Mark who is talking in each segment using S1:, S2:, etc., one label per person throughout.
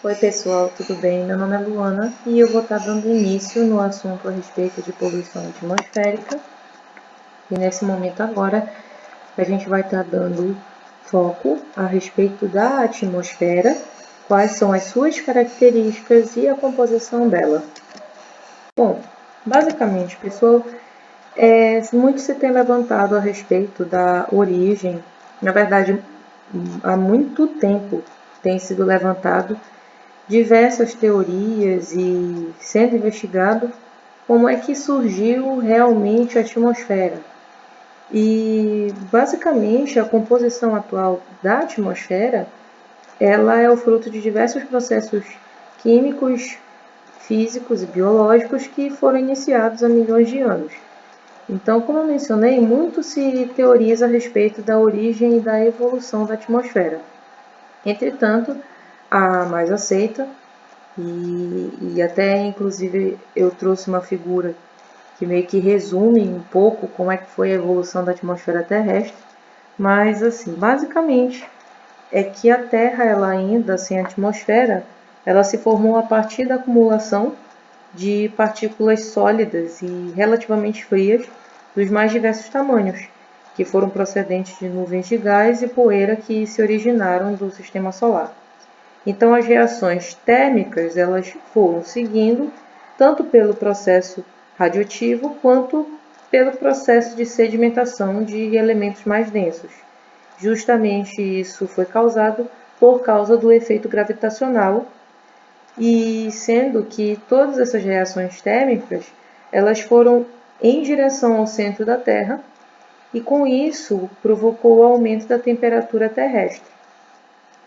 S1: Oi pessoal, tudo bem? Meu nome é Luana e eu vou estar dando início no assunto a respeito de poluição atmosférica. E nesse momento agora a gente vai estar dando foco a respeito da atmosfera, quais são as suas características e a composição dela. Bom, basicamente pessoal, muito se tem levantado a respeito da origem, na verdade há muito tempo tem sido levantado diversas teorias e sendo investigado como é que surgiu realmente a atmosfera. E basicamente a composição atual da atmosfera, ela é o fruto de diversos processos químicos, físicos e biológicos que foram iniciados há milhões de anos. Então, como eu mencionei, muito se teoriza a respeito da origem e da evolução da atmosfera. Entretanto, a mais aceita e até inclusive eu trouxe uma figura que meio que resume um pouco como é que foi a evolução da atmosfera terrestre, mas assim, basicamente é que a Terra, ela ainda sem atmosfera, ela se formou a partir da acumulação de partículas sólidas e relativamente frias dos mais diversos tamanhos, que foram procedentes de nuvens de gás e poeira que se originaram do sistema solar. Então, as reações térmicas elas foram seguindo tanto pelo processo radioativo quanto pelo processo de sedimentação de elementos mais densos. Justamente isso foi causado por causa do efeito gravitacional e sendo que todas essas reações térmicas elas foram em direção ao centro da Terra e com isso provocou o aumento da temperatura terrestre.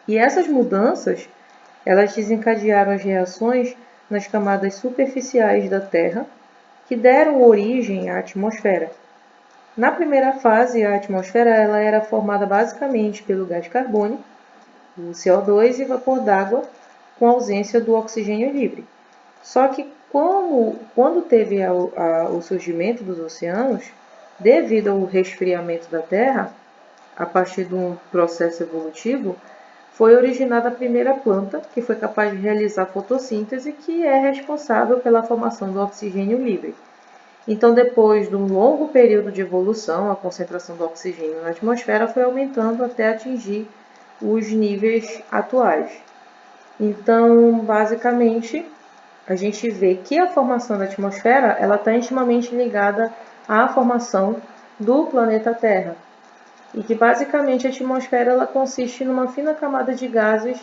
S1: E essas mudanças elas desencadearam as reações nas camadas superficiais da Terra, que deram origem à atmosfera. Na primeira fase, a atmosfera ela era formada basicamente pelo gás carbônico, o CO2 e vapor d'água, com ausência do oxigênio livre. Só que quando teve o surgimento dos oceanos, devido ao resfriamento da Terra, a partir de um processo evolutivo, foi originada a primeira planta que foi capaz de realizar fotossíntese, que é responsável pela formação do oxigênio livre. Então, depois de um longo período de evolução, a concentração do oxigênio na atmosfera foi aumentando até atingir os níveis atuais. Então, basicamente, a gente vê que a formação da atmosfera ela está intimamente ligada à formação do planeta Terra e que basicamente a atmosfera ela consiste numa fina camada de gases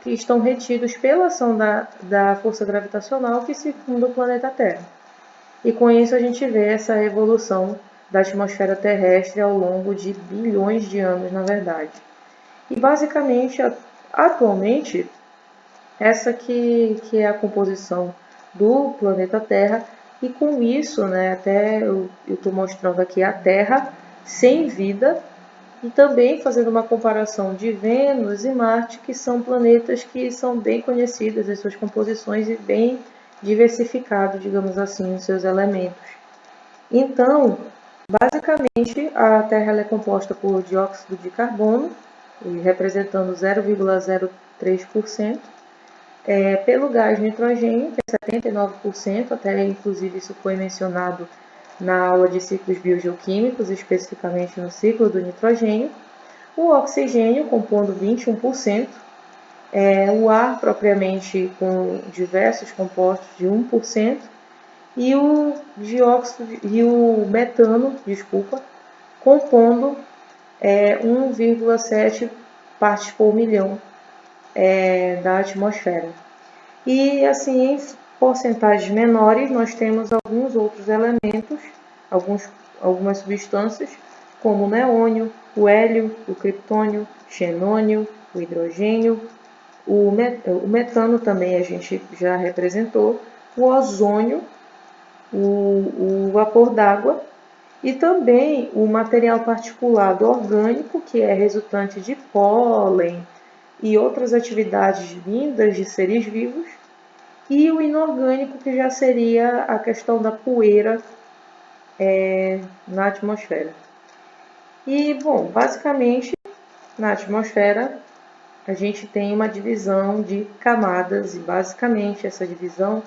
S1: que estão retidos pela ação da força gravitacional que circunda o planeta Terra. E com isso a gente vê essa evolução da atmosfera terrestre ao longo de bilhões de anos, na verdade. E basicamente, atualmente, essa que é a composição do planeta Terra, e com isso, né, até eu estou mostrando aqui a Terra sem vida, e também fazendo uma comparação de Vênus e Marte, que são planetas que são bem conhecidos em suas composições e bem diversificados, digamos assim, em seus elementos. Então, basicamente, a Terra é composta por dióxido de carbono, representando 0,03%, pelo gás nitrogênio, que é 79%, até inclusive isso foi mencionado na aula de ciclos biogeoquímicos, especificamente no ciclo do nitrogênio, o oxigênio, compondo 21%, o ar propriamente com diversos compostos de 1%, e o dióxido e o metano, compondo 1,7 partes por milhão da atmosfera. E assim, em porcentagens menores, nós temos alguns outros elementos, algumas substâncias, como o neônio, o hélio, o criptônio, xenônio, o hidrogênio, o metano também a gente já representou, o ozônio, o vapor d'água e também o material particulado orgânico, que é resultante de pólen e outras atividades vindas de seres vivos, e o inorgânico, que já seria a questão da poeira na atmosfera. E, bom, basicamente, na atmosfera, a gente tem uma divisão de camadas e basicamente essa divisão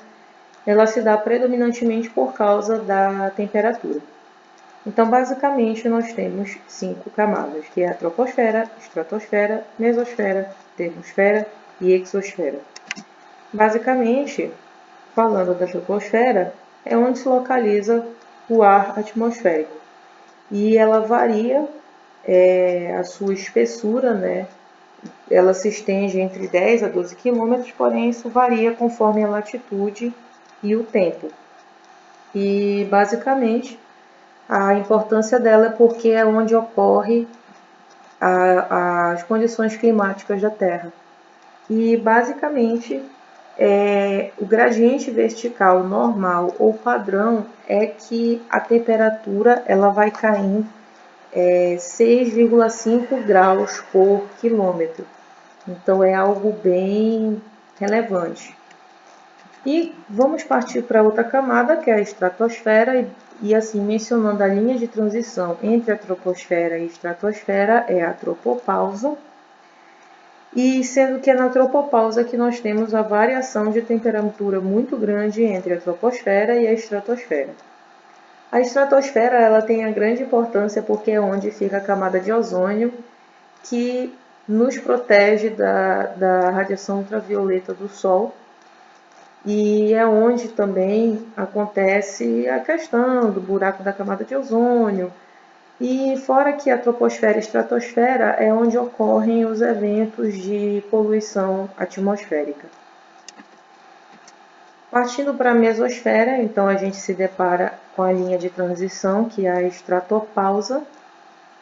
S1: ela se dá predominantemente por causa da temperatura. Então, basicamente, nós temos 5 camadas, que é a troposfera, estratosfera, mesosfera, termosfera e exosfera. Basicamente, falando da troposfera, é onde se localiza o ar atmosférico. E ela varia a sua espessura, né? Ela se estende entre 10 a 12 quilômetros, porém isso varia conforme a latitude e o tempo. E basicamente a importância dela é porque é onde ocorre as condições climáticas da Terra. E basicamente o gradiente vertical normal ou padrão é que a temperatura ela vai caindo 6,5 graus por quilômetro. Então é algo bem relevante. E vamos partir para outra camada, que é a estratosfera, e assim, mencionando a linha de transição entre a troposfera e a estratosfera, é a tropopausa. E sendo que é na tropopausa que nós temos a variação de temperatura muito grande entre a troposfera e a estratosfera. A estratosfera ela tem a grande importância porque é onde fica a camada de ozônio, que nos protege da radiação ultravioleta do Sol. E é onde também acontece a questão do buraco da camada de ozônio. E fora que a troposfera e estratosfera é onde ocorrem os eventos de poluição atmosférica. Partindo para a mesosfera, então a gente se depara com a linha de transição, que é a estratopausa,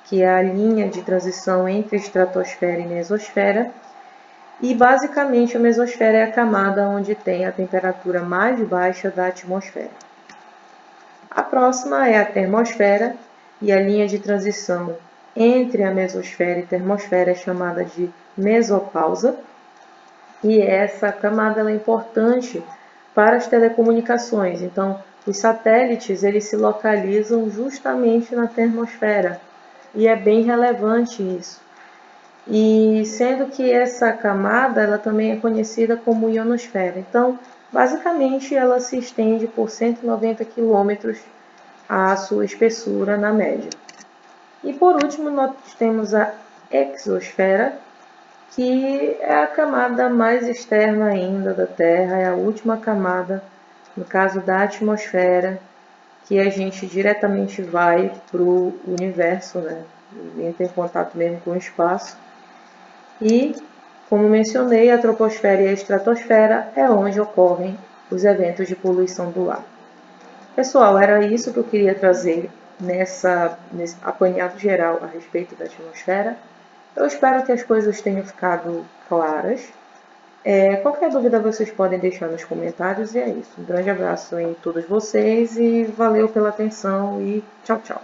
S1: que é a linha de transição entre estratosfera e mesosfera. E basicamente a mesosfera é a camada onde tem a temperatura mais baixa da atmosfera. A próxima é a termosfera, e a linha de transição entre a mesosfera e termosfera é chamada de mesopausa. E essa camada ela é importante para as telecomunicações. Então, os satélites eles se localizam justamente na termosfera, e é bem relevante isso. E sendo que essa camada ela também é conhecida como ionosfera. Então, basicamente, ela se estende por 190 quilômetros a sua espessura na média. E por último, nós temos a exosfera, que é a camada mais externa ainda da Terra, é a última camada, no caso da atmosfera, que a gente diretamente vai para o universo, né? Entra em contato mesmo com o espaço. E, como mencionei, a troposfera e a estratosfera é onde ocorrem os eventos de poluição do ar. Pessoal, era isso que eu queria trazer nesse apanhado geral a respeito da atmosfera. Eu espero que as coisas tenham ficado claras. Qualquer dúvida vocês podem deixar nos comentários e é isso. Um grande abraço em todos vocês e valeu pela atenção e tchau, tchau.